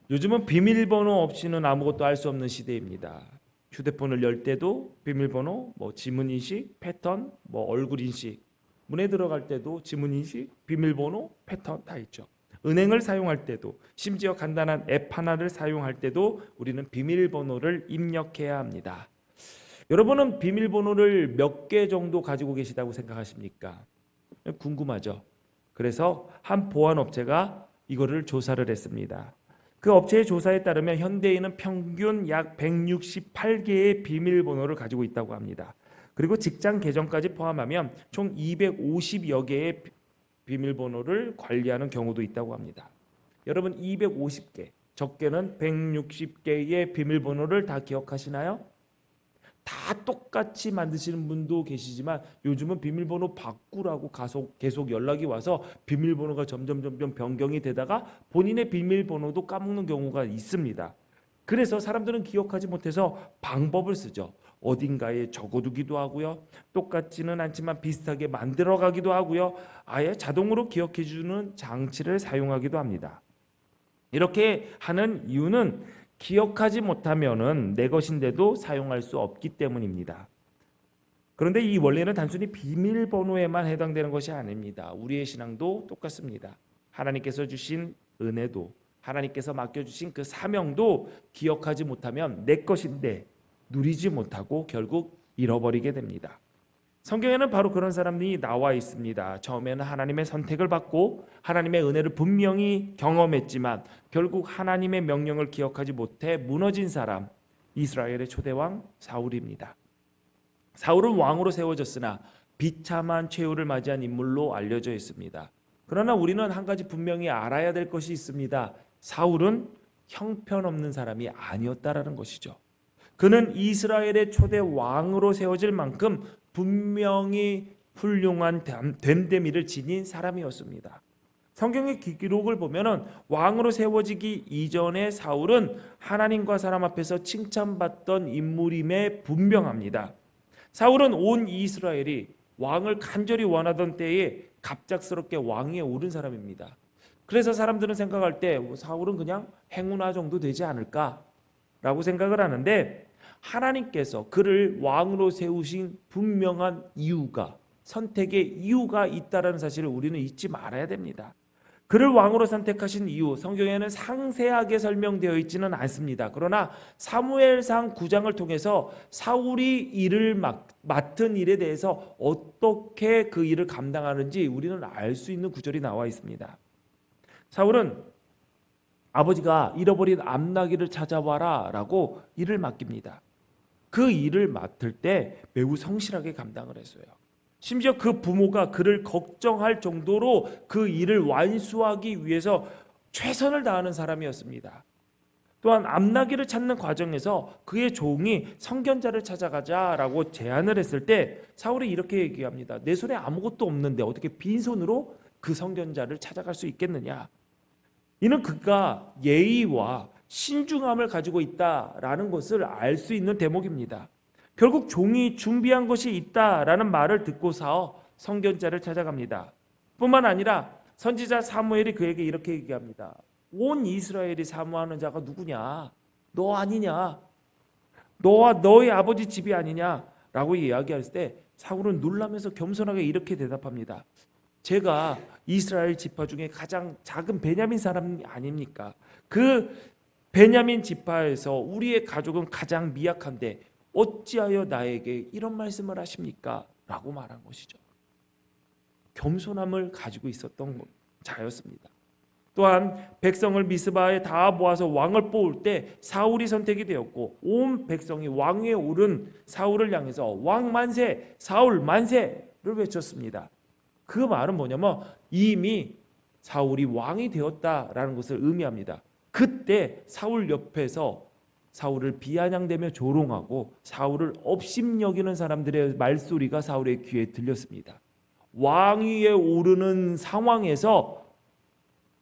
요즘은 비밀번호 없이는 아무것도 할 수 없는 시대입니다. 휴대폰을 열 때도 비밀번호, 지문인식, 패턴, 얼굴인식, 문에 들어갈 때도 지문인식, 비밀번호, 패턴 다 있죠. 은행을 사용할 때도, 심지어 간단한 앱 하나를 사용할 때도 우리는 비밀번호를 입력해야 합니다. 여러분은 비밀번호를 몇 개 정도 가지고 계시다고 생각하십니까? 궁금하죠? 그래서 한 보안업체가 이거를 조사를 했습니다. 그 업체의 조사에 따르면 현대인은 평균 약 168개의 비밀번호를 가지고 있다고 합니다. 그리고 직장 계정까지 포함하면 총 250여 개의 비밀번호를 관리하는 경우도 있다고 합니다. 여러분 250개, 적게는 160개의 비밀번호를 다 기억하시나요? 다 똑같이 만드시는 분도 계시지만 요즘은 비밀번호 바꾸라고 계속 연락이 와서 비밀번호가 점점 변경이 되다가 본인의 비밀번호도 까먹는 경우가 있습니다. 그래서 사람들은 기억하지 못해서 방법을 쓰죠. 어딘가에 적어두기도 하고요. 똑같지는 않지만 비슷하게 만들어가기도 하고요. 아예 자동으로 기억해주는 장치를 사용하기도 합니다. 이렇게 하는 이유는 기억하지 못하면은 내 것인데도 사용할 수 없기 때문입니다. 그런데 이 원리는 단순히 비밀번호에만 해당되는 것이 아닙니다. 우리의 신앙도 똑같습니다. 하나님께서 주신 은혜도, 하나님께서 맡겨주신 그 사명도 기억하지 못하면 내 것인데 누리지 못하고 결국 잃어버리게 됩니다. 성경에는 바로 그런 사람들이 나와 있습니다. 처음에는 하나님의 선택을 받고 하나님의 은혜를 분명히 경험했지만 결국 하나님의 명령을 기억하지 못해 무너진 사람, 이스라엘의 초대왕 사울입니다. 사울은 왕으로 세워졌으나 비참한 최후를 맞이한 인물로 알려져 있습니다. 그러나 우리는 한 가지 분명히 알아야 될 것이 있습니다. 사울은 형편없는 사람이 아니었다라는 것이죠. 그는 이스라엘의 초대 왕으로 세워질 만큼 분명히 훌륭한 됨됨이를 지닌 사람이었습니다. 성경의 기록을 보면은 왕으로 세워지기 이전의 사울은 하나님과 사람 앞에서 칭찬받던 인물임에 분명합니다. 사울은 온 이스라엘이 왕을 간절히 원하던 때에 갑작스럽게 왕위에 오른 사람입니다. 그래서 사람들은 생각할 때 사울은 그냥 행운아 정도 되지 않을까라고 생각을 하는데 하나님께서 그를 왕으로 세우신 분명한 이유가, 선택의 이유가 있다는 사실을 우리는 잊지 말아야 됩니다. 그를 왕으로 선택하신 이유, 성경에는 상세하게 설명되어 있지는 않습니다. 그러나 사무엘상 9장을 통해서 사울이 일을 맡은 일에 대해서 어떻게 그 일을 감당하는지 우리는 알 수 있는 구절이 나와 있습니다. 사울은 아버지가 잃어버린 암나귀를 찾아와라 라고 일을 맡깁니다. 그 일을 맡을 때 매우 성실하게 감당을 했어요. 심지어 그 부모가 그를 걱정할 정도로 그 일을 완수하기 위해서 최선을 다하는 사람이었습니다. 또한 암나귀를 찾는 과정에서 그의 종이 선견자를 찾아가자라고 제안을 했을 때 사울이 이렇게 얘기합니다. 내 손에 아무것도 없는데 어떻게 빈손으로 그 선견자를 찾아갈 수 있겠느냐. 이는 그가 예의와 신중함을 가지고 있다라는 것을 알 수 있는 대목입니다. 결국 종이 준비한 것이 있다라는 말을 듣고서 선견자를 찾아갑니다. 뿐만 아니라 선지자 사무엘이 그에게 이렇게 얘기합니다. 온 이스라엘이 사모하는 자가 누구냐? 너 아니냐? 너와 너의 아버지 집이 아니냐라고 이야기할 때 사울은 놀라면서 겸손하게 이렇게 대답합니다. 제가 이스라엘 지파 중에 가장 작은 베냐민 사람 아닙니까? 그 베냐민 지파에서 우리의 가족은 가장 미약한데 어찌하여 나에게 이런 말씀을 하십니까? 라고 말한 것이죠. 겸손함을 가지고 있었던 자였습니다. 또한 백성을 미스바에 다 모아서 왕을 뽑을 때 사울이 선택이 되었고 온 백성이 왕위에 오른 사울을 향해서 왕 만세, 사울 만세를 외쳤습니다. 그 말은 뭐냐면 이미 사울이 왕이 되었다라는 것을 의미합니다. 그때 사울 옆에서 사울을 비아냥대며 조롱하고 사울을 업심여기는 사람들의 말소리가 사울의 귀에 들렸습니다. 왕위에 오르는 상황에서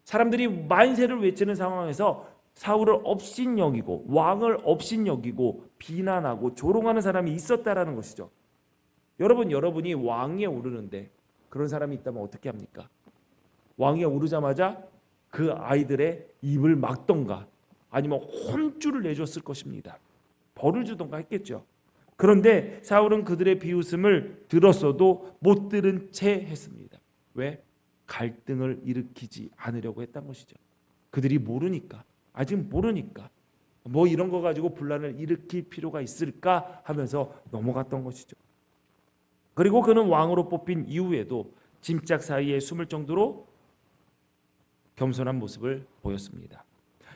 사람들이 만세를 외치는 상황에서 사울을 업신여기고 왕을 업신여기고 비난하고 조롱하는 사람이 있었다라는 것이죠. 여러분이 왕위에 오르는데 그런 사람이 있다면 어떻게 합니까? 왕위에 오르자마자 그 아이들의 입을 막던가 아니면 혼쭐을 내줬을 것입니다. 벌을 주던가 했겠죠. 그런데 사울은 그들의 비웃음을 들었어도 못 들은 채 했습니다. 왜? 갈등을 일으키지 않으려고 했던 것이죠. 그들이 모르니까, 아직 모르니까 뭐 이런 거 가지고 분란을 일으킬 필요가 있을까 하면서 넘어갔던 것이죠. 그리고 그는 왕으로 뽑힌 이후에도 짐짝 사이에 숨을 정도로 겸손한 모습을 보였습니다.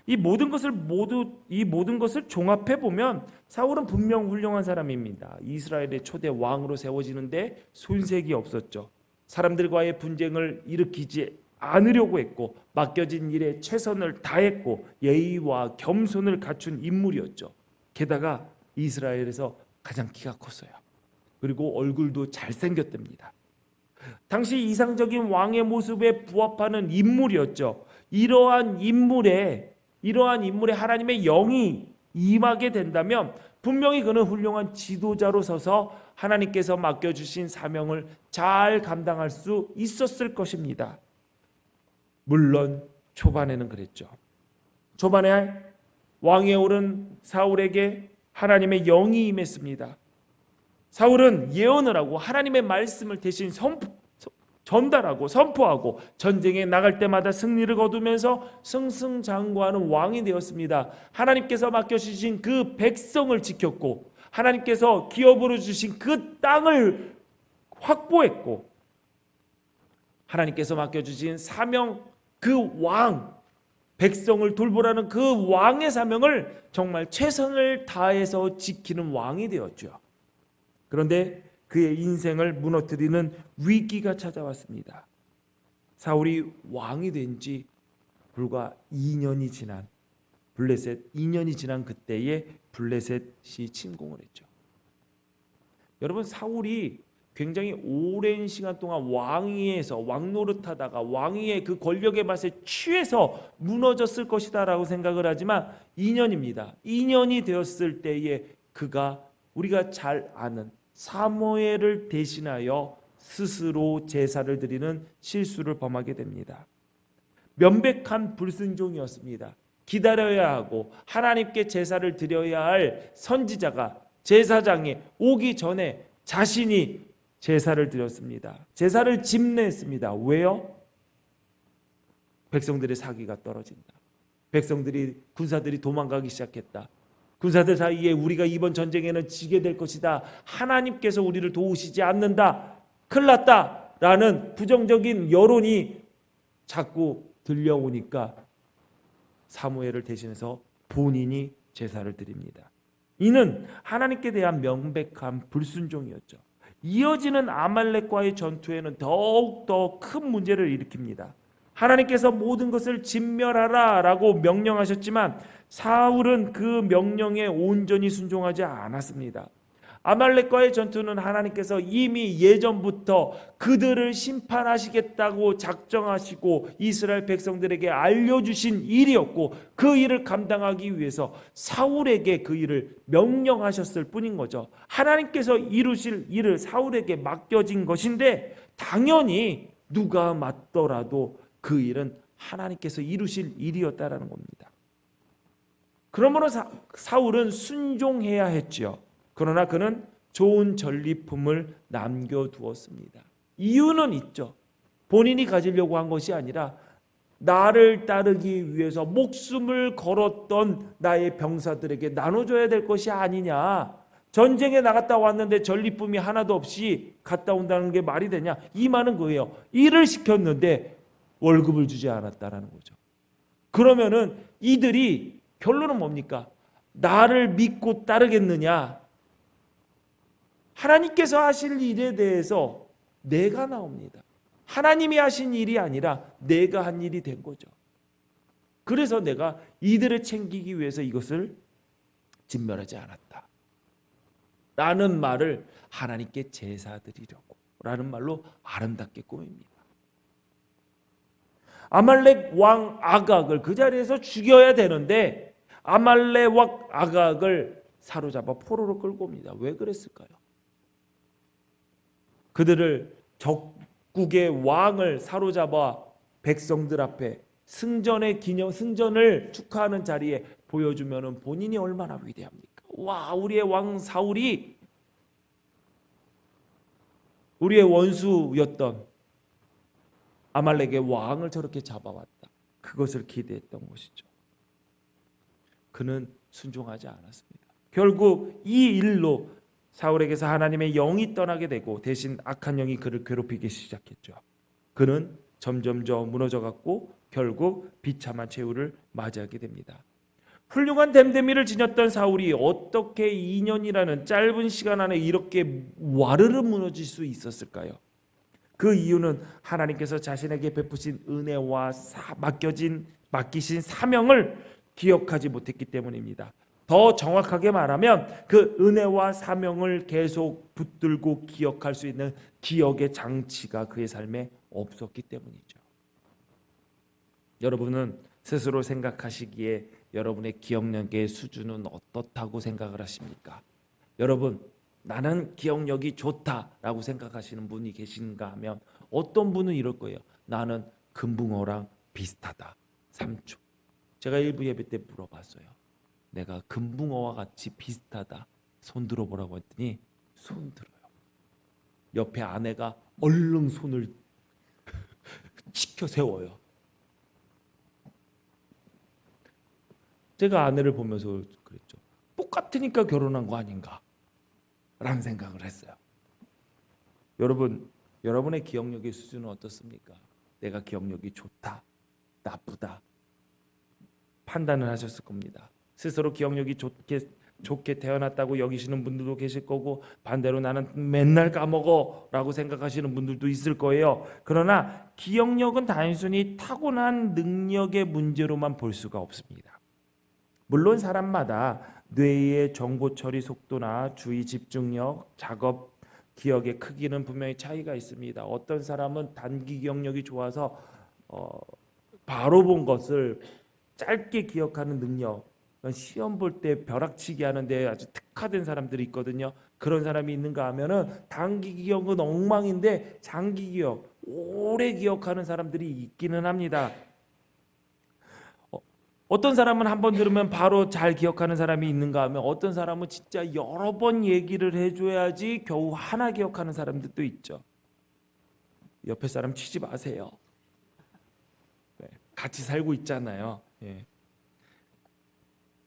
이 모든 것을 종합해 보면 사울은 분명 훌륭한 사람입니다. 이스라엘의 초대 왕으로 세워지는데 손색이 없었죠. 사람들과의 분쟁을 일으키지 않으려고 했고 맡겨진 일에 최선을 다했고 예의와 겸손을 갖춘 인물이었죠. 게다가 이스라엘에서 가장 키가 컸어요. 그리고 얼굴도 잘생겼답니다. 당시 이상적인 왕의 모습에 부합하는 인물이었죠. 이러한 인물에 하나님의 영이 임하게 된다면 분명히 그는 훌륭한 지도자로 서서 하나님께서 맡겨주신 사명을 잘 감당할 수 있었을 것입니다. 물론 초반에는 그랬죠. 초반에 왕위에 오른 사울에게 하나님의 영이 임했습니다. 사울은 예언을 하고 하나님의 말씀을 대신 전달하고 선포하고 전쟁에 나갈 때마다 승리를 거두면서 승승장구하는 왕이 되었습니다. 하나님께서 맡겨주신 그 백성을 지켰고 하나님께서 기업으로 주신 그 땅을 확보했고 하나님께서 맡겨주신 사명, 그 왕, 백성을 돌보라는 그 왕의 사명을 정말 최선을 다해서 지키는 왕이 되었죠. 그런데 그의 인생을 무너뜨리는 위기가 찾아왔습니다. 사울이 왕이 된 지 불과 2년이 지난 그때에 블레셋이 침공을 했죠. 여러분, 사울이 굉장히 오랜 시간 동안 왕위에서 왕노릇하다가 왕위의 그 권력의 맛에 취해서 무너졌을 것이다라고 생각을 하지만 2년입니다. 2년이 되었을 때에 그가 우리가 잘 아는 사무엘을 대신하여 스스로 제사를 드리는 실수를 범하게 됩니다. 명백한 불순종이었습니다. 기다려야 하고 하나님께 제사를 드려야 할 선지자가 제사장이 오기 전에 자신이 제사를 드렸습니다. 제사를 집례했습니다. 왜요? 백성들의 사기가 떨어진다. 군사들이 도망가기 시작했다. 군사들 사이에 우리가 이번 전쟁에는 지게 될 것이다. 하나님께서 우리를 도우시지 않는다. 큰일 났다. 라는 부정적인 여론이 자꾸 들려오니까 사무엘을 대신해서 본인이 제사를 드립니다. 이는 하나님께 대한 명백한 불순종이었죠. 이어지는 아말렉과의 전투에는 더욱더 큰 문제를 일으킵니다. 하나님께서 모든 것을 진멸하라 라고 명령하셨지만 사울은 그 명령에 온전히 순종하지 않았습니다. 아말렉과의 전투는 하나님께서 이미 예전부터 그들을 심판하시겠다고 작정하시고 이스라엘 백성들에게 알려주신 일이었고 그 일을 감당하기 위해서 사울에게 그 일을 명령하셨을 뿐인 거죠. 하나님께서 이루실 일을 사울에게 맡겨진 것인데 당연히 누가 맡더라도 그 일은 하나님께서 이루실 일이었다라는 겁니다. 그러므로 사울은 순종해야 했지요. 그러나 그는 좋은 전리품을 남겨두었습니다. 이유는 있죠. 본인이 가지려고 한 것이 아니라 나를 따르기 위해서 목숨을 걸었던 나의 병사들에게 나눠줘야 될 것이 아니냐. 전쟁에 나갔다 왔는데 전리품이 하나도 없이 갔다 온다는 게 말이 되냐. 이 말은 그거예요. 일을 시켰는데 월급을 주지 않았다라는 거죠. 그러면은 이들이 결론은 뭡니까? 나를 믿고 따르겠느냐? 하나님께서 하실 일에 대해서 내가 나옵니다. 하나님이 하신 일이 아니라 내가 한 일이 된 거죠. 그래서 내가 이들을 챙기기 위해서 이것을 진멸하지 않았다. 라는 말을 하나님께 제사드리려고 라는 말로 아름답게 꾸밉니다. 아말렉 왕 아각을 그 자리에서 죽여야 되는데 아말렉 왕 아각을 사로잡아 포로로 끌고 옵니다. 왜 그랬을까요? 그들을 적국의 왕을 사로잡아 백성들 앞에 승전의 기념, 승전을 축하하는 자리에 보여주면은 본인이 얼마나 위대합니까? 와, 우리의 왕 사울이 우리의 원수였던 아말렉의 왕을 저렇게 잡아왔다. 그것을 기대했던 것이죠. 그는 순종하지 않았습니다. 결국 이 일로 사울에게서 하나님의 영이 떠나게 되고 대신 악한 영이 그를 괴롭히기 시작했죠. 그는 점점 무너져갔고 결국 비참한 최후를 맞이하게 됩니다. 훌륭한 댐데미를 지녔던 사울이 어떻게 2년이라는 짧은 시간 안에 이렇게 와르르 무너질 수 있었을까요? 그 이유는 하나님께서 자신에게 베푸신 은혜와 맡기신 사명을 기억하지 못했기 때문입니다. 더 정확하게 말하면 그 은혜와 사명을 계속 붙들고 기억할 수 있는 기억의 장치가 그의 삶에 없었기 때문이죠. 여러분은 스스로 생각하시기에 여러분의 기억력의 수준은 어떻다고 생각을 하십니까? 여러분, 나는 기억력이 좋다라고 생각하시는 분이 계신가 하면 어떤 분은 이럴 거예요. 나는 금붕어랑 비슷하다. 3초. 제가 일부 예배 때 물어봤어요. 내가 금붕어와 같이 비슷하다. 손 들어보라고 했더니 손 들어요. 옆에 아내가 얼른 손을 치켜 세워요. 제가 아내를 보면서 그랬죠. 똑같으니까 결혼한 거 아닌가 라는 생각을 했어요. 여러분, 여러분의 기억력의 수준은 어떻습니까? 내가 기억력이 좋다, 나쁘다 판단을 하셨을 겁니다. 스스로 기억력이 좋게 태어났다고 여기시는 분들도 계실 거고 반대로 나는 맨날 까먹어 라고 생각하시는 분들도 있을 거예요. 그러나 기억력은 단순히 타고난 능력의 문제로만 볼 수가 없습니다. 물론 사람마다 뇌의 정보 처리 속도나 주의 집중력, 작업 기억의 크기는 분명히 차이가 있습니다. 어떤 사람은 단기 기억력이 좋아서 바로 본 것을 짧게 기억하는 능력, 시험 볼 때 벼락치기 하는데 아주 특화된 사람들이 있거든요. 그런 사람이 있는가 하면은 단기 기억은 엉망인데 장기 기억, 오래 기억하는 사람들이 있기는 합니다. 어떤 사람은 한 번 들으면 바로 잘 기억하는 사람이 있는가 하면 어떤 사람은 진짜 여러 번 얘기를 해줘야지 겨우 하나 기억하는 사람들도 있죠. 옆에 사람 치지 마세요. 같이 살고 있잖아요.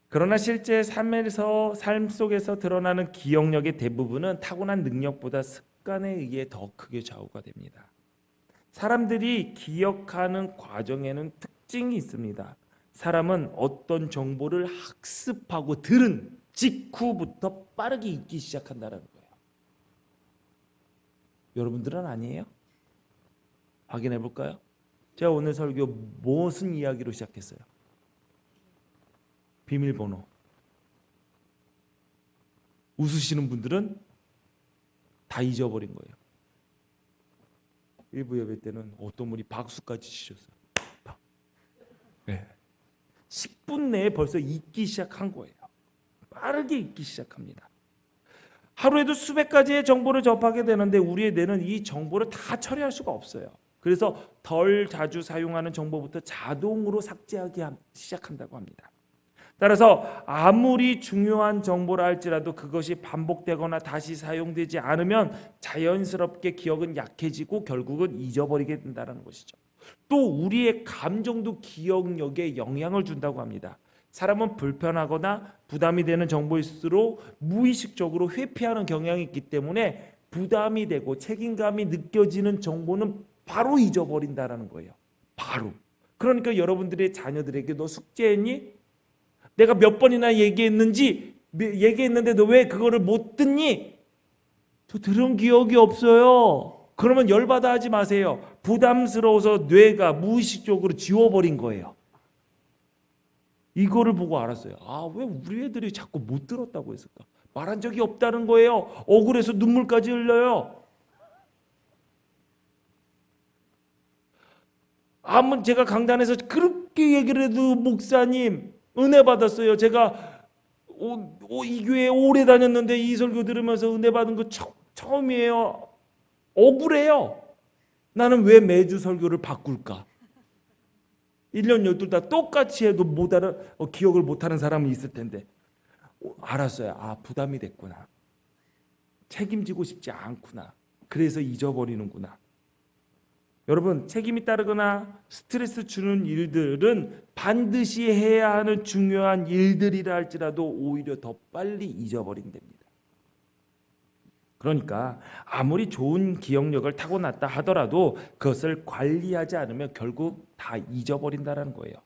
그러나 실제 삶 속에서 드러나는 기억력의 대부분은 타고난 능력보다 습관에 의해 더 크게 좌우가 됩니다. 사람들이 기억하는 과정에는 특징이 있습니다. 사람은 어떤 정보를 학습하고 들은 직후부터 빠르게 잊기 시작한다는 거예요. 여러분들은 아니에요? 확인해 볼까요? 제가 오늘 설교 무슨 이야기로 시작했어요? 비밀번호. 웃으시는 분들은 다 잊어버린 거예요. 일부 예배 때는 어떤 분이 박수까지 치셨어요. 네. 10분 내에 벌써 잊기 시작한 거예요. 빠르게 잊기 시작합니다. 하루에도 수백 가지의 정보를 접하게 되는데 우리의 뇌는 이 정보를 다 처리할 수가 없어요. 그래서 덜 자주 사용하는 정보부터 자동으로 삭제하기 시작한다고 합니다. 따라서 아무리 중요한 정보라 할지라도 그것이 반복되거나 다시 사용되지 않으면 자연스럽게 기억은 약해지고 결국은 잊어버리게 된다는 것이죠. 또 우리의 감정도 기억력에 영향을 준다고 합니다. 사람은 불편하거나 부담이 되는 정보일수록 무의식적으로 회피하는 경향이 있기 때문에 부담이 되고 책임감이 느껴지는 정보는 바로 잊어버린다는 거예요. 바로. 그러니까 여러분들의 자녀들에게 너 숙제했니? 내가 몇 번이나 얘기했는데 너 왜 그거를 못 듣니? 저 들은 기억이 없어요. 그러면 열받아 하지 마세요. 부담스러워서 뇌가 무의식적으로 지워버린 거예요. 이거를 보고 알았어요. 아, 왜 우리 애들이 자꾸 못 들었다고 했을까? 말한 적이 없다는 거예요. 억울해서 눈물까지 흘려요. 제가 강단에서 그렇게 얘기를 해도 목사님 은혜 받았어요. 제가 이 교회에 오래 다녔는데 이 설교 들으면서 은혜 받은 거 처음이에요. 억울해요. 나는 왜 매주 설교를 바꿀까? 1년 12 다 똑같이 해도 기억을 못하는 사람은 있을 텐데 알았어요. 아, 부담이 됐구나. 책임지고 싶지 않구나. 그래서 잊어버리는구나. 여러분, 책임이 따르거나 스트레스 주는 일들은 반드시 해야 하는 중요한 일들이라 할지라도 오히려 더 빨리 잊어버린답니다. 그러니까 아무리 좋은 기억력을 타고났다 하더라도 그것을 관리하지 않으면 결국 다 잊어버린다는 거예요.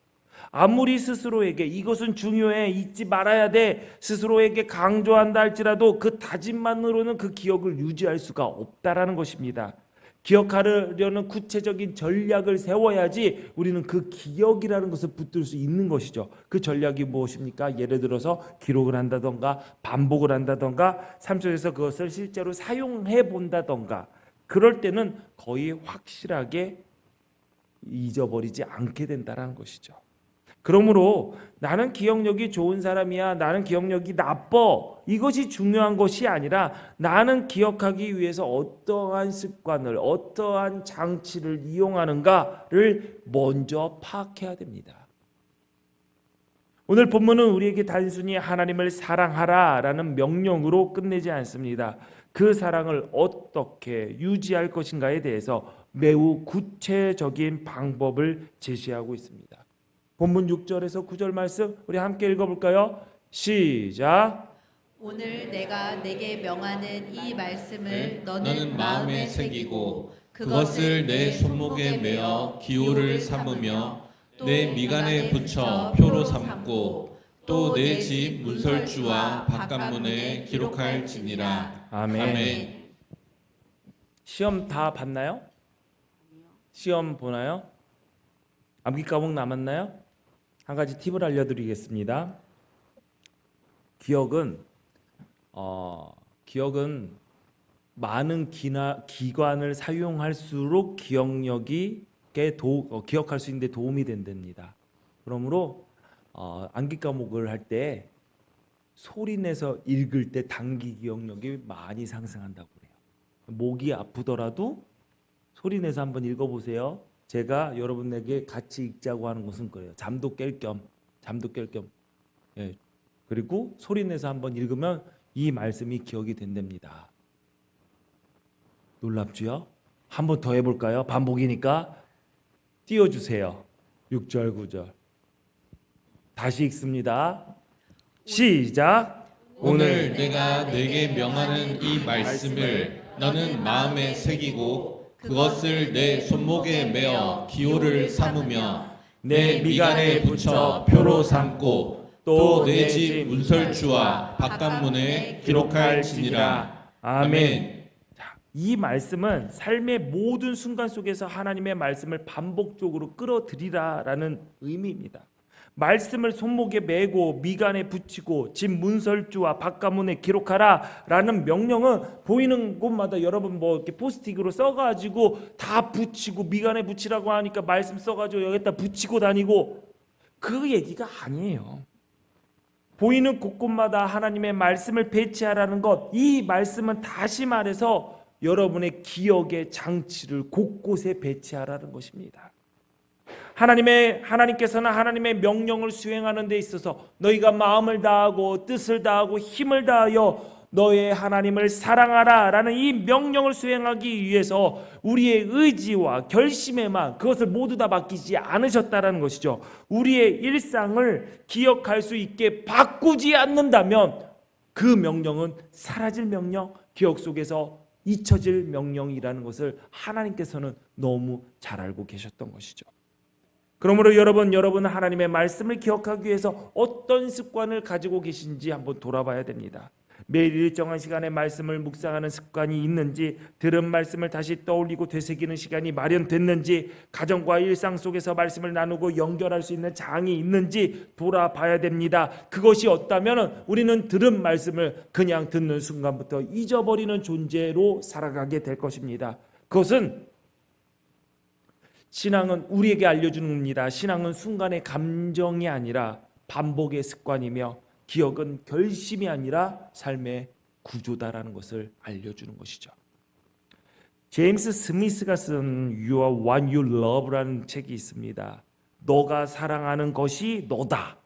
아무리 스스로에게 이것은 중요해, 잊지 말아야 돼, 스스로에게 강조한다 할지라도 그 다짐만으로는 그 기억을 유지할 수가 없다라는 것입니다. 기억하려는 구체적인 전략을 세워야지 우리는 그 기억이라는 것을 붙들 수 있는 것이죠. 그 전략이 무엇입니까? 예를 들어서 기록을 한다던가 반복을 한다던가 삶 속에서 그것을 실제로 사용해 본다던가, 그럴 때는 거의 확실하게 잊어버리지 않게 된다는 것이죠. 그러므로 나는 기억력이 좋은 사람이야, 나는 기억력이 나빠, 이것이 중요한 것이 아니라 나는 기억하기 위해서 어떠한 습관을, 어떠한 장치를 이용하는가를 먼저 파악해야 됩니다. 오늘 본문은 우리에게 단순히 하나님을 사랑하라라는 명령으로 끝내지 않습니다. 그 사랑을 어떻게 유지할 것인가에 대해서 매우 구체적인 방법을 제시하고 있습니다. 본문 6절에서 9절 말씀 우리 함께 읽어볼까요? 시작. 오늘 내가 내게 명하는 이 말씀을 너는 마음에 새기고 그것을 내 손목에 메어 기호를 삼으며 내 미간에 붙여 표로 삼고 또 내 집 문설주와 바깥문에 기록할지니라. 아멘. 시험 다 봤나요? 시험 보나요? 암기 과목 남았나요? 한 가지 팁을 알려드리겠습니다. 기억은 많은 기관을 사용할수록 기억할 수 있는 데 도움이 된답니다. 그러므로 암기 과목을 할 때 소리 내서 읽을 때 단기 기억력이 많이 상승한다고 그래요. 목이 아프더라도 소리 내서 한번 읽어보세요. 제가 여러분에게 같이 읽자고 하는 것은 그래요. 잠도 깰 겸. 예. 그리고 소리 내서 한번 읽으면 이 말씀이 기억이 된답니다. 놀랍지요? 한번 더 해볼까요? 반복이니까 띄워주세요. 6절 9절 다시 읽습니다. 시작. 오늘 내가 내게 명하는 이 말씀을 너는 마음에 새기고 그것을 내 손목에 메어 기호를 삼으며 내 미간에 붙여 표로 삼고 또 내 집 문설주와 바깥문에 기록할지니라. 아멘. 이 말씀은 삶의 모든 순간 속에서 하나님의 말씀을 반복적으로 끌어들이라라는 의미입니다. 말씀을 손목에 메고 미간에 붙이고 집 문설주와 바깥문에 기록하라라는 명령은 보이는 곳마다 여러분 이렇게 포스트잇으로 써가지고 다 붙이고, 미간에 붙이라고 하니까 말씀 써가지고 여기다 붙이고 다니고, 그 얘기가 아니에요. 보이는 곳곳마다 하나님의 말씀을 배치하라는 것, 이 말씀은 다시 말해서 여러분의 기억의 장치를 곳곳에 배치하라는 것입니다. 하나님께서는 하나님의 명령을 수행하는 데 있어서 너희가 마음을 다하고 뜻을 다하고 힘을 다하여 너의 하나님을 사랑하라 라는 이 명령을 수행하기 위해서 우리의 의지와 결심에만 그것을 모두 다 맡기지 않으셨다라는 것이죠. 우리의 일상을 기억할 수 있게 바꾸지 않는다면 그 명령은 사라질 명령, 기억 속에서 잊혀질 명령이라는 것을 하나님께서는 너무 잘 알고 계셨던 것이죠. 그러므로 여러분은 하나님의 말씀을 기억하기 위해서 어떤 습관을 가지고 계신지 한번 돌아봐야 됩니다. 매일 일정한 시간에 말씀을 묵상하는 습관이 있는지, 들은 말씀을 다시 떠올리고 되새기는 시간이 마련됐는지, 가정과 일상 속에서 말씀을 나누고 연결할 수 있는 장이 있는지 돌아봐야 됩니다. 그것이 없다면 우리는 들은 말씀을 그냥 듣는 순간부터 잊어버리는 존재로 살아가게 될 것입니다. 그것은 신앙은 우리에게 알려주는 겁니다. 신앙은 순간의 감정이 아니라 반복의 습관이며, 기억은 결심이 아니라 삶의 구조다라는 것을 알려주는 것이죠. 제임스 스미스가 쓴 You Are What You Love라는 책이 있습니다. 너가 사랑하는 것이 너다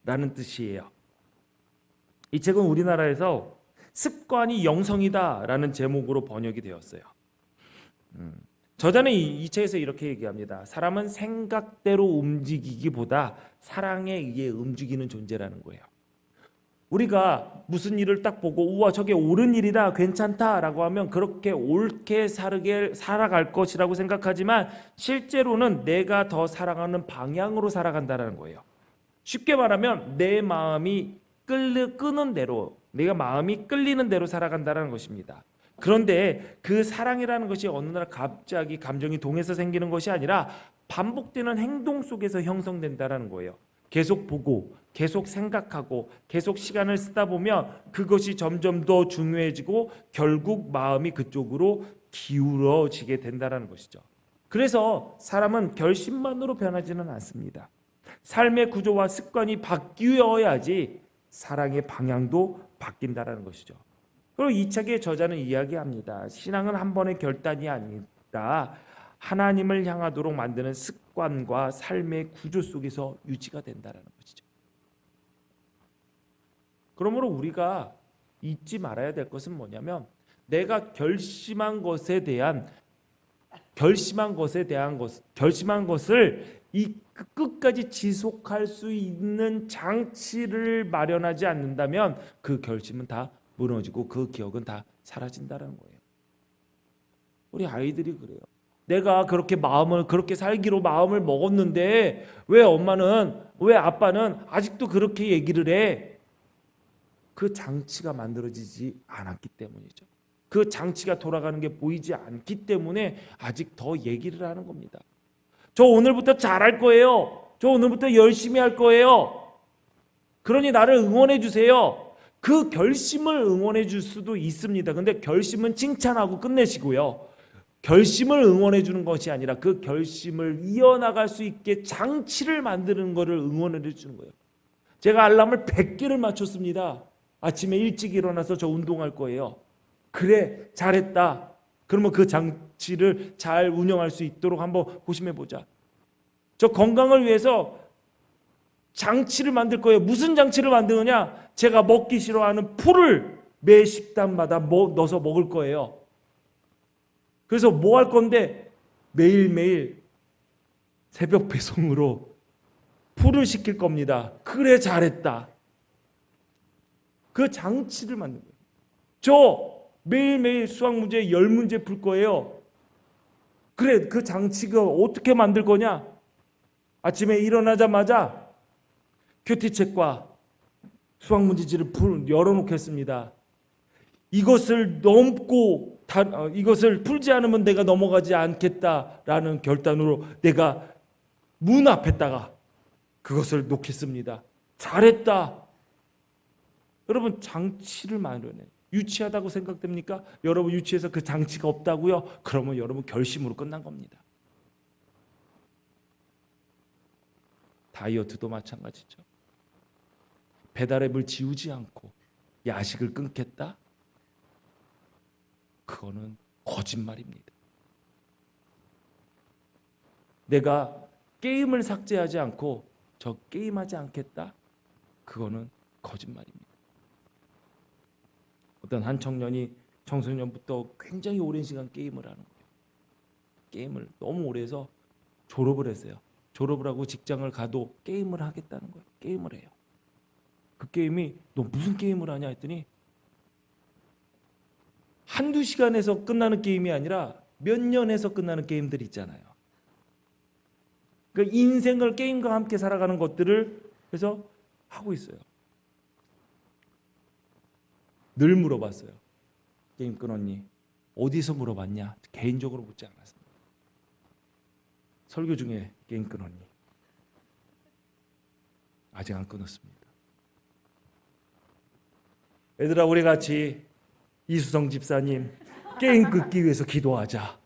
라는 뜻이에요. 이 책은 우리나라에서 습관이 영성이다 라는 제목으로 번역이 되었어요. 저자는 이 책에서 이렇게 얘기합니다. 사람은 생각대로 움직이기보다 사랑에 의해 움직이는 존재라는 거예요. 우리가 무슨 일을 딱 보고 우와 저게 옳은 일이다 괜찮다라고 하면 그렇게 옳게 살아갈 것이라고 생각하지만 실제로는 내가 더 사랑하는 방향으로 살아간다는 거예요. 쉽게 말하면 내 마음이 끄는 대로, 내가 마음이 끌리는 대로 살아간다는 것입니다. 그런데 그 사랑이라는 것이 어느 날 갑자기 감정이 동해서 생기는 것이 아니라 반복되는 행동 속에서 형성된다는 거예요. 계속 보고 계속 생각하고 계속 시간을 쓰다 보면 그것이 점점 더 중요해지고 결국 마음이 그쪽으로 기울어지게 된다는 것이죠. 그래서 사람은 결심만으로 변하지는 않습니다. 삶의 구조와 습관이 바뀌어야지 사랑의 방향도 바뀐다는 것이죠. 그리고 이 책의 저자는 이야기합니다. 신앙은 한 번의 결단이 아니라 하나님을 향하도록 만드는 습관과 삶의 구조 속에서 유지가 된다는 것이죠. 그러므로 우리가 잊지 말아야 될 것은 뭐냐면 내가 결심한 것을 이 끝까지 지속할 수 있는 장치를 마련하지 않는다면 그 결심은 다 무너지고 그 기억은 다 사라진다는 거예요. 우리 아이들이 그래요. 내가 그렇게 살기로 마음을 먹었는데 왜 엄마는, 왜 아빠는 아직도 그렇게 얘기를 해? 그 장치가 만들어지지 않았기 때문이죠. 그 장치가 돌아가는 게 보이지 않기 때문에 아직 더 얘기를 하는 겁니다. 저 오늘부터 잘할 거예요. 저 오늘부터 열심히 할 거예요. 그러니 나를 응원해 주세요. 그 결심을 응원해 줄 수도 있습니다. 근데 결심은 칭찬하고 끝내시고요. 결심을 응원해 주는 것이 아니라 그 결심을 이어나갈 수 있게 장치를 만드는 것을 응원해 주는 거예요. 제가 알람을 100개를 맞췄습니다. 아침에 일찍 일어나서 저 운동할 거예요. 그래, 잘했다. 그러면 그 장치를 잘 운영할 수 있도록 한번 고심해 보자. 저 건강을 위해서 장치를 만들 거예요. 무슨 장치를 만드느냐? 제가 먹기 싫어하는 풀을 매 식단마다 넣어서 먹을 거예요. 그래서 뭐 할 건데 매일매일 새벽 배송으로 풀을 시킬 겁니다. 그래, 잘했다. 그 장치를 만든 거예요. 저 매일매일 수학 문제 10문제 풀 거예요. 그래, 그 장치가 어떻게 만들 거냐? 아침에 일어나자마자 큐티책과 수학 문제지를 열어놓겠습니다. 이것을 풀지 않으면 내가 넘어가지 않겠다라는 결단으로 내가 문 앞에다가 그것을 놓겠습니다. 잘했다. 여러분, 장치를 마련해. 유치하다고 생각됩니까? 여러분 유치해서 그 장치가 없다고요? 그러면 여러분 결심으로 끝난 겁니다. 다이어트도 마찬가지죠. 배달앱을 지우지 않고 야식을 끊겠다? 그거는 거짓말입니다. 내가 게임을 삭제하지 않고 저 게임하지 않겠다? 그거는 거짓말입니다. 어떤 한 청년이 청소년부터 굉장히 오랜 시간 게임을 하는 거예요. 게임을 너무 오래 해서 졸업을 했어요. 졸업을 하고 직장을 가도 게임을 하겠다는 거예요. 게임을 해요. 그 게임이 너 무슨 게임을 하냐 했더니 한두 시간에서 끝나는 게임이 아니라 몇 년에서 끝나는 게임들 있잖아요. 그러니까 인생을 게임과 함께 살아가는 것들을 그래서 하고 있어요. 늘 물어봤어요. 게임 끊었니? 어디서 물어봤냐? 개인적으로 묻지 않았습니다. 설교 중에 게임 끊었니? 아직 안 끊었습니다. 얘들아, 우리 같이 이수성 집사님 게임 끊기 위해서 기도하자.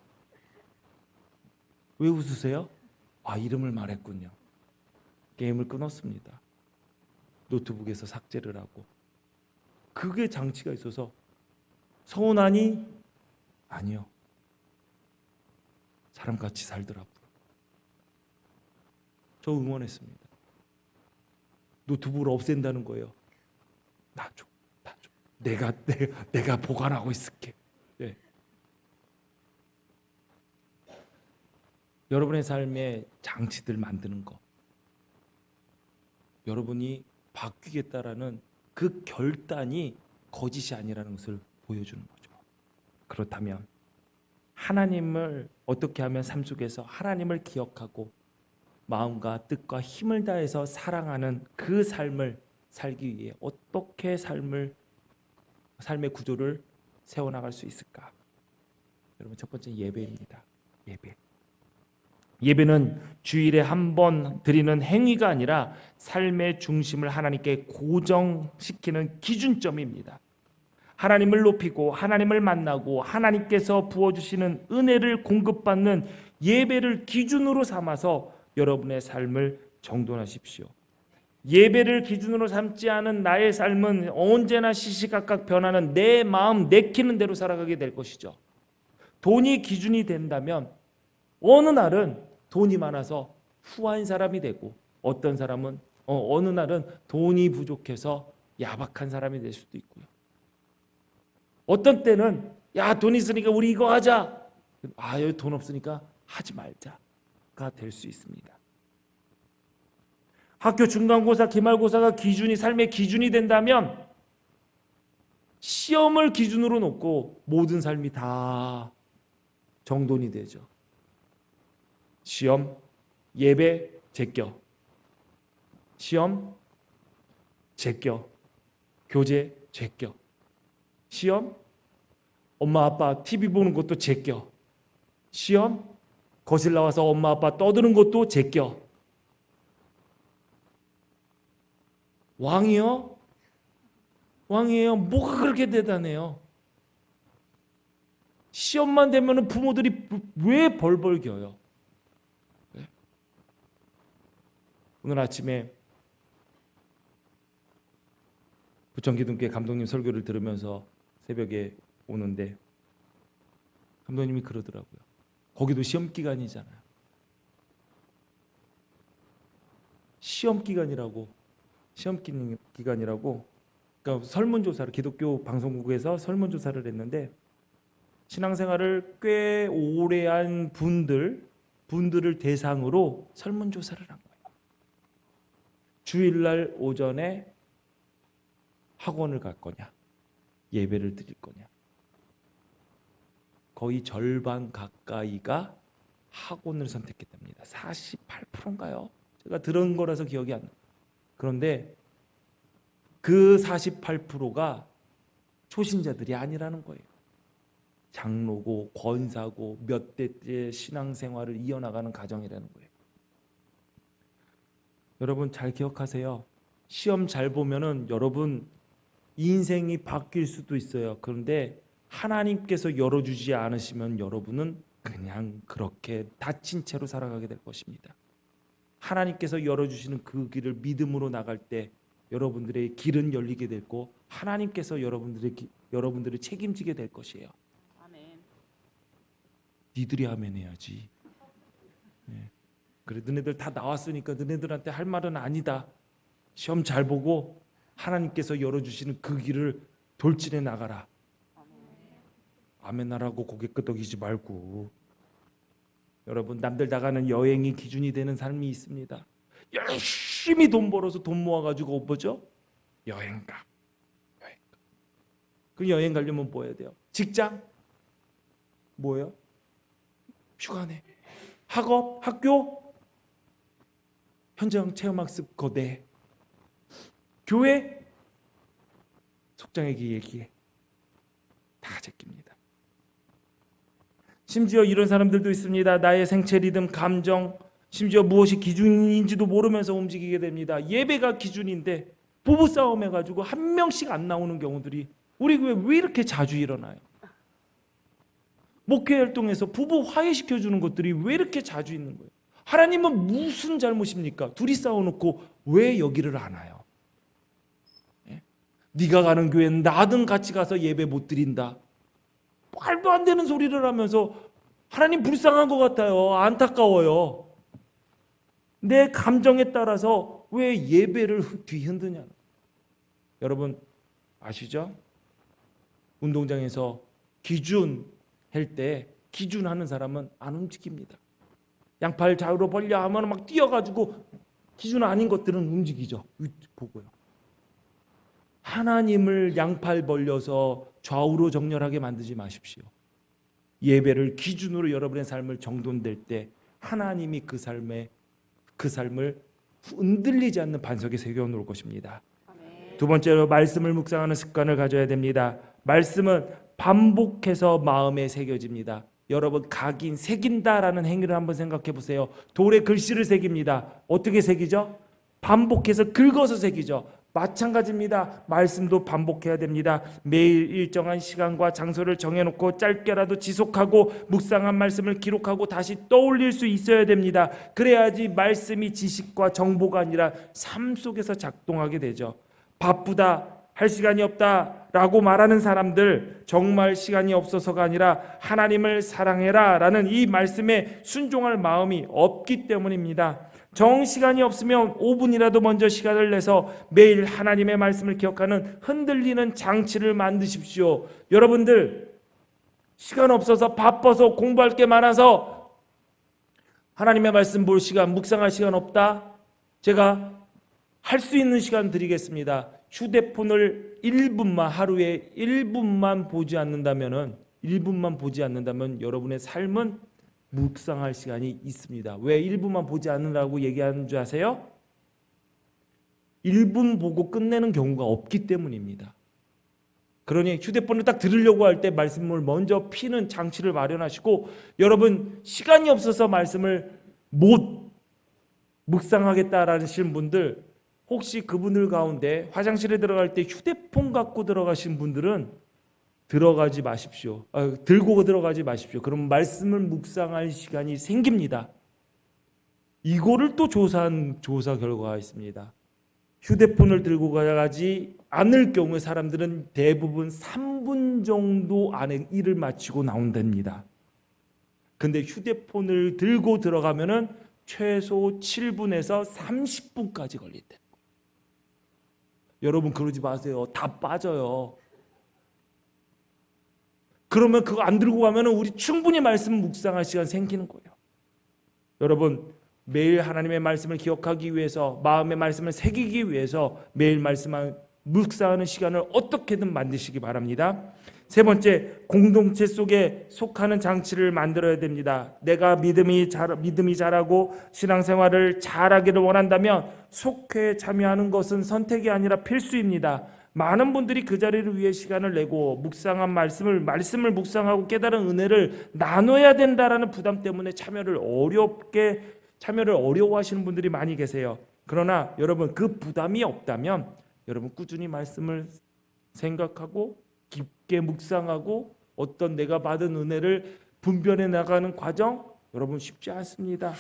왜 웃으세요? 아, 이름을 말했군요. 게임을 끊었습니다. 노트북에서 삭제를 하고. 그게 장치가 있어서 서운하니? 아니요. 사람같이 살더라고요. 저 응원했습니다. 노트북을 없앤다는 거예요. 놔줘. 내가 보관하고 있을게. 네. 여러분의 삶에 장치들 만드는 거, 여러분이 바뀌겠다라는 그 결단이 거짓이 아니라는 것을 보여주는 거죠. 그렇다면 하나님을 어떻게 하면 삶 속에서 하나님을 기억하고 마음과 뜻과 힘을 다해서 사랑하는 그 삶을 살기 위해 어떻게 삶의 구조를 세워나갈 수 있을까? 여러분, 첫 번째 예배입니다. 예배는 주일에 한 번 드리는 행위가 아니라 삶의 중심을 하나님께 고정시키는 기준점입니다. 하나님을 높이고 하나님을 만나고 하나님께서 부어주시는 은혜를 공급받는 예배를 기준으로 삼아서 여러분의 삶을 정돈하십시오. 예배를 기준으로 삼지 않은 나의 삶은 언제나 시시각각 변하는 내 마음 내키는 대로 살아가게 될 것이죠. 돈이 기준이 된다면 어느 날은 돈이 많아서 후한 사람이 되고 어떤 사람은 어느 날은 돈이 부족해서 야박한 사람이 될 수도 있고요. 어떤 때는 야, 돈 있으니까 우리 이거 하자. 여기 돈 없으니까 하지 말자가 될 수 있습니다. 학교 중간고사, 기말고사가 삶의 기준이 된다면 시험을 기준으로 놓고 모든 삶이 다 정돈이 되죠. 시험, 예배, 제껴. 시험, 제껴. 교재, 제껴. 시험, 엄마 아빠 TV 보는 것도 제껴. 시험, 거실 나와서 엄마 아빠 떠드는 것도 제껴. 왕이요? 왕이에요. 뭐가 그렇게 대단해요? 시험만 되면 부모들이 왜 벌벌 겨요? 네? 오늘 아침에 부천기둥교회 감독님 설교를 들으면서 새벽에 오는데 감독님이 그러더라고요. 거기도 시험 기간이잖아요. 시험 기간이라고. 그러니까 설문조사를, 기독교 방송국에서 설문조사를 했는데 신앙생활을 꽤 오래 한 분들을 대상으로 설문조사를 한 거예요. 주일날 오전에 학원을 갈 거냐, 예배를 드릴 거냐. 거의 절반 가까이가 학원을 선택했답니다. 48%인가요? 제가 들은 거라서 기억이 안 나요. 그런데 그 48%가 초신자들이 아니라는 거예요. 장로고 권사고 몇 대째 신앙생활을 이어나가는 가정이라는 거예요. 여러분 잘 기억하세요. 시험 잘 보면은 여러분 인생이 바뀔 수도 있어요. 그런데 하나님께서 열어주지 않으시면 여러분은 그냥 그렇게 닫힌 채로 살아가게 될 것입니다. 하나님께서 열어주시는 그 길을 믿음으로 나갈 때 여러분들의 길은 열리게 되고 하나님께서 여러분들을 책임지게 될 것이에요. 아멘. 니들이 하면 해야지. 네. 그래, 너네들 다 나왔으니까 너네들한테 할 말은 아니다. 시험 잘 보고 하나님께서 열어주시는 그 길을 돌진해 나가라. 아멘 하라고 고개 끄덕이지 말고. 여러분, 남들 나가는 여행이 기준이 되는 삶이 있습니다. 열심히 돈 벌어서 돈 모아가지고 뭐죠? 여행 가. 그 여행 가려면 뭐 해야 돼요? 직장? 뭐예요? 휴가 내. 학업? 학교? 현장 체험학습 거대. 교회? 속장에게 얘기해. 다 제낍니다. 심지어 이런 사람들도 있습니다. 나의 생체 리듬, 감정, 심지어 무엇이 기준인지도 모르면서 움직이게 됩니다. 예배가 기준인데 부부싸움 해가지고 한 명씩 안 나오는 경우들이 우리 교회 왜 이렇게 자주 일어나요? 목회 활동에서 부부 화해시켜주는 것들이 왜 이렇게 자주 있는 거예요? 하나님은 무슨 잘못입니까? 둘이 싸워놓고 왜 여기를 안 와요? 예? 네가 가는 교회는 나든 같이 가서 예배 못 드린다. 말도 안 되는 소리를 하면서 하나님 불쌍한 것 같아요. 안타까워요. 내 감정에 따라서 왜 예배를 뒤흔드냐. 여러분 아시죠? 운동장에서 기준 할 때 기준하는 사람은 안 움직입니다. 양팔 좌우로 벌려 하면 막 뛰어가지고 기준 아닌 것들은 움직이죠. 보고요. 하나님을 양팔 벌려서 좌우로 정렬하게 만들지 마십시오. 예배를 기준으로 여러분의 삶을 정돈될 때 하나님이 그 삶을 흔들리지 않는 반석에 새겨 놓을 것입니다. 두 번째로 말씀을 묵상하는 습관을 가져야 됩니다. 말씀은 반복해서 마음에 새겨집니다. 여러분 각인 새긴다라는 행위를 한번 생각해 보세요. 돌에 글씨를 새깁니다. 어떻게 새기죠? 반복해서 긁어서 새기죠. 마찬가지입니다. 말씀도 반복해야 됩니다. 매일 일정한 시간과 장소를 정해놓고 짧게라도 지속하고 묵상한 말씀을 기록하고 다시 떠올릴 수 있어야 됩니다. 그래야지 말씀이 지식과 정보가 아니라 삶 속에서 작동하게 되죠. 바쁘다, 할 시간이 없다 라고 말하는 사람들, 정말 시간이 없어서가 아니라 하나님을 사랑해라 라는 이 말씀에 순종할 마음이 없기 때문입니다. 정시간이 없으면 5분이라도 먼저 시간을 내서 매일 하나님의 말씀을 기억하는 흔들리는 장치를 만드십시오. 여러분들 시간 없어서 바빠서 공부할 게 많아서 하나님의 말씀 볼 시간, 묵상할 시간 없다? 제가 할 수 있는 시간 드리겠습니다. 휴대폰을 1분만, 하루에 1분만 보지 않는다면 여러분의 삶은 묵상할 시간이 있습니다. 왜 1분만 보지 않는다고 얘기하는 줄 아세요? 1분 보고 끝내는 경우가 없기 때문입니다. 그러니 휴대폰을 딱 들으려고 할 때 말씀을 먼저 피는 장치를 마련하시고, 여러분 시간이 없어서 말씀을 못 묵상하겠다라는 분들, 혹시 그분들 가운데 화장실에 들어갈 때 휴대폰 갖고 들어가신 분들은 들어가지 마십시오. 들고 들어가지 마십시오. 그럼 말씀을 묵상할 시간이 생깁니다. 이거를 또 조사한 조사 결과가 있습니다. 휴대폰을 들고 가지 않을 경우에 사람들은 대부분 3분 정도 안에 일을 마치고 나온답니다. 근데 휴대폰을 들고 들어가면은 최소 7분에서 30분까지 걸린대. 여러분 그러지 마세요. 다 빠져요. 그러면 그거 안 들고 가면 우리 충분히 말씀 묵상할 시간 생기는 거예요. 여러분 매일 하나님의 말씀을 기억하기 위해서, 마음의 말씀을 새기기 위해서 매일 말씀을 묵상하는 시간을 어떻게든 만드시기 바랍니다. 세 번째, 공동체 속에 속하는 장치를 만들어야 됩니다. 내가 믿음이 자라고 신앙생활을 잘하기를 원한다면 속회에 참여하는 것은 선택이 아니라 필수입니다. 많은 분들이 그 자리를 위해 시간을 내고 묵상한 말씀을 묵상하고 깨달은 은혜를 나눠야 된다라는 부담 때문에 참여를 어려워하시는 분들이 많이 계세요. 그러나 여러분 그 부담이 없다면 여러분 꾸준히 말씀을 생각하고 깊게 묵상하고 어떤 내가 받은 은혜를 분별해 나가는 과정, 여러분 쉽지 않습니다.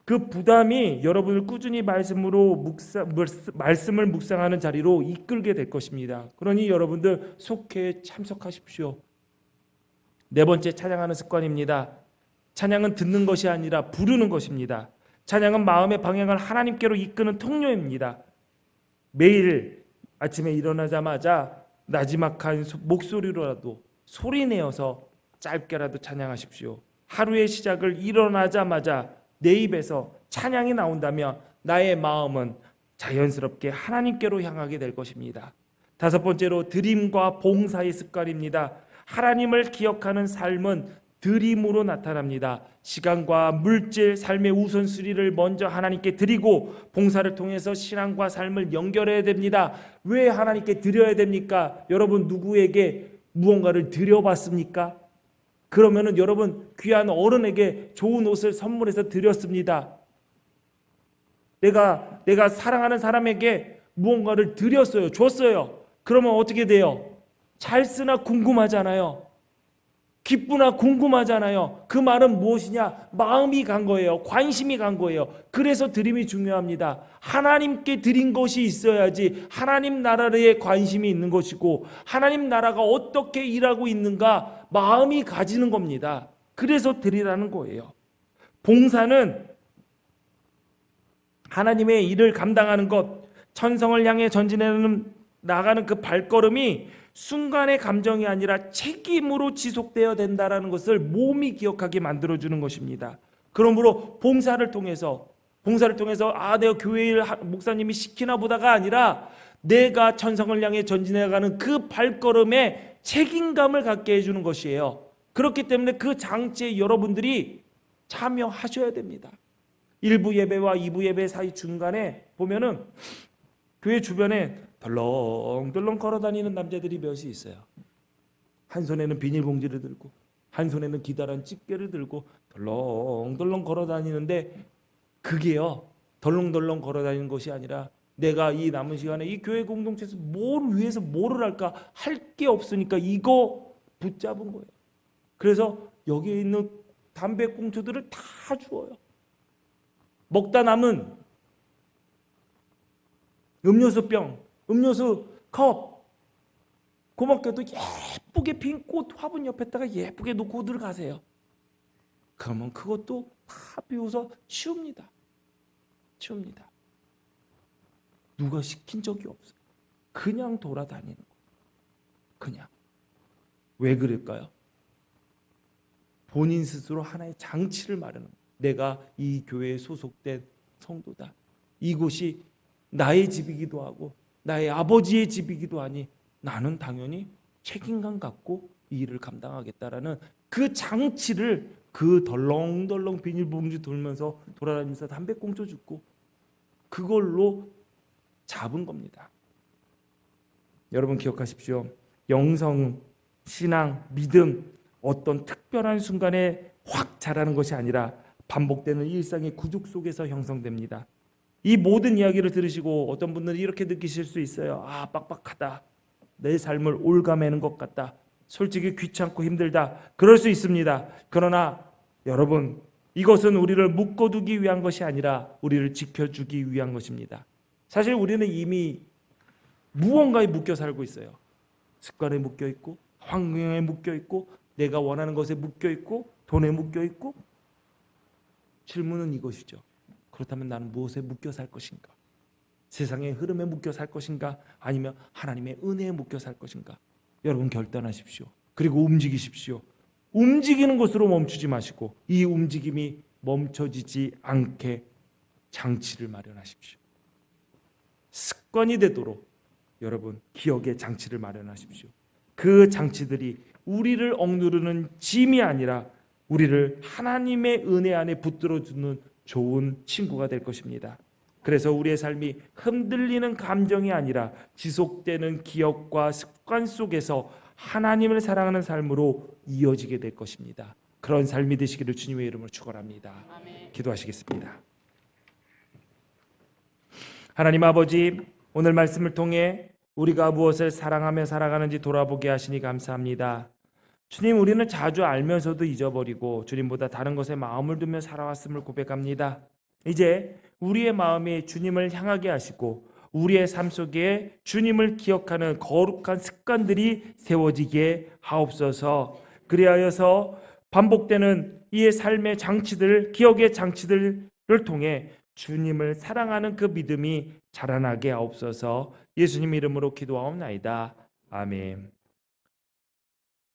그 부담이 여러분을 꾸준히 말씀을 묵상하는 자리로 이끌게 될 것입니다. 그러니 여러분들 속회에 참석하십시오. 네 번째, 찬양하는 습관입니다. 찬양은 듣는 것이 아니라 부르는 것입니다. 찬양은 마음의 방향을 하나님께로 이끄는 통로입니다. 매일 아침에 일어나자마자 나지막한 목소리로라도 소리내어서 짧게라도 찬양하십시오. 하루의 시작을 일어나자마자 내 입에서 찬양이 나온다면 나의 마음은 자연스럽게 하나님께로 향하게 될 것입니다. 다섯 번째로, 드림과 봉사의 습관입니다. 하나님을 기억하는 삶은 드림으로 나타납니다. 시간과 물질, 삶의 우선순위를 먼저 하나님께 드리고 봉사를 통해서 신앙과 삶을 연결해야 됩니다. 왜 하나님께 드려야 됩니까? 여러분 누구에게 무언가를 드려봤습니까? 그러면은 여러분 귀한 어른에게 좋은 옷을 선물해서 드렸습니다. 내가 사랑하는 사람에게 무언가를 드렸어요. 줬어요. 그러면 어떻게 돼요? 잘 쓰나 궁금하잖아요. 기쁘나 궁금하잖아요. 그 말은 무엇이냐? 마음이 간 거예요. 관심이 간 거예요. 그래서 드림이 중요합니다. 하나님께 드린 것이 있어야지 하나님 나라에 관심이 있는 것이고, 하나님 나라가 어떻게 일하고 있는가 마음이 가지는 겁니다. 그래서 드리라는 거예요. 봉사는 하나님의 일을 감당하는 것, 천성을 향해 전진해 나가는 그 발걸음이 순간의 감정이 아니라 책임으로 지속되어야 된다라는 것을 몸이 기억하게 만들어주는 것입니다. 그러므로 봉사를 통해서 내가 교회 일 목사님이 시키나 보다가 아니라 내가 천성을 향해 전진해가는 그 발걸음에 책임감을 갖게 해주는 것이에요. 그렇기 때문에 그 장치에 여러분들이 참여하셔야 됩니다. 1부 예배와 2부 예배 사이 중간에 보면은 교회 주변에 덜렁덜렁 걸어다니는 남자들이 몇이 있어요. 한 손에는 비닐봉지를 들고 한 손에는 기다란 집게를 들고 덜렁덜렁 걸어다니는데, 그게요 덜렁덜렁 걸어다니는 것이 아니라 내가 이 남은 시간에 이 교회 공동체에서 뭘 위해서 뭐를 할까 할 게 없으니까 이거 붙잡은 거예요. 그래서 여기에 있는 담배꽁초들을 다 주워요. 먹다 남은 음료수병, 음료수 컵, 고맙게도 예쁘게 핀 꽃 화분 옆에다가 예쁘게 놓고 들어가세요. 그러면 그것도 다 비워서 치웁니다. 누가 시킨 적이 없어요. 그냥 돌아다니는 거예요. 그냥. 왜 그럴까요? 본인 스스로 하나의 장치를 마련합니다. 내가 이 교회에 소속된 성도다. 이곳이 나의 집이기도 하고 나의 아버지의 집이기도 하니 나는 당연히 책임감 갖고 이 일을 감당하겠다라는 그 장치를 그 덜렁덜렁 비닐봉지 돌면서 돌아다니면서 담배꽁초 줍고 그걸로 잡은 겁니다. 여러분 기억하십시오. 영성, 신앙, 믿음 어떤 특별한 순간에 확 자라는 것이 아니라 반복되는 일상의 구죽 속에서 형성됩니다. 이 모든 이야기를 들으시고 어떤 분들은 이렇게 느끼실 수 있어요. 아, 빡빡하다. 내 삶을 올가매는 것 같다. 솔직히 귀찮고 힘들다. 그럴 수 있습니다. 그러나 여러분, 이것은 우리를 묶어두기 위한 것이 아니라 우리를 지켜주기 위한 것입니다. 사실 우리는 이미 무언가에 묶여 살고 있어요. 습관에 묶여 있고 환경에 묶여 있고 내가 원하는 것에 묶여 있고 돈에 묶여 있고. 질문은 이것이죠. 그렇다면 나는 무엇에 묶여 살 것인가? 세상의 흐름에 묶여 살 것인가? 아니면 하나님의 은혜에 묶여 살 것인가? 여러분 결단하십시오. 그리고 움직이십시오. 움직이는 것으로 멈추지 마시고 이 움직임이 멈춰지지 않게 장치를 마련하십시오. 습관이 되도록 여러분 기억의 장치를 마련하십시오. 그 장치들이 우리를 억누르는 짐이 아니라 우리를 하나님의 은혜 안에 붙들어주는 좋은 친구가 될 것입니다. 그래서 우리의 삶이 흔들리는 감정이 아니라 지속되는 기억과 습관 속에서 하나님을 사랑하는 삶으로 이어지게 될 것입니다. 그런 삶이 되시기를 주님의 이름으로 축원합니다. 아멘. 기도하시겠습니다. 하나님 아버지, 오늘 말씀을 통해 우리가 무엇을 사랑하며 살아가는지 돌아보게 하시니 감사합니다. 주님, 우리는 자주 알면서도 잊어버리고 주님보다 다른 것에 마음을 두며 살아왔음을 고백합니다. 이제 우리의 마음이 주님을 향하게 하시고 우리의 삶 속에 주님을 기억하는 거룩한 습관들이 세워지게 하옵소서. 그리하여서 반복되는 이 삶의 장치들, 기억의 장치들을 통해 주님을 사랑하는 그 믿음이 자라나게 하옵소서. 예수님 이름으로 기도하옵나이다. 아멘.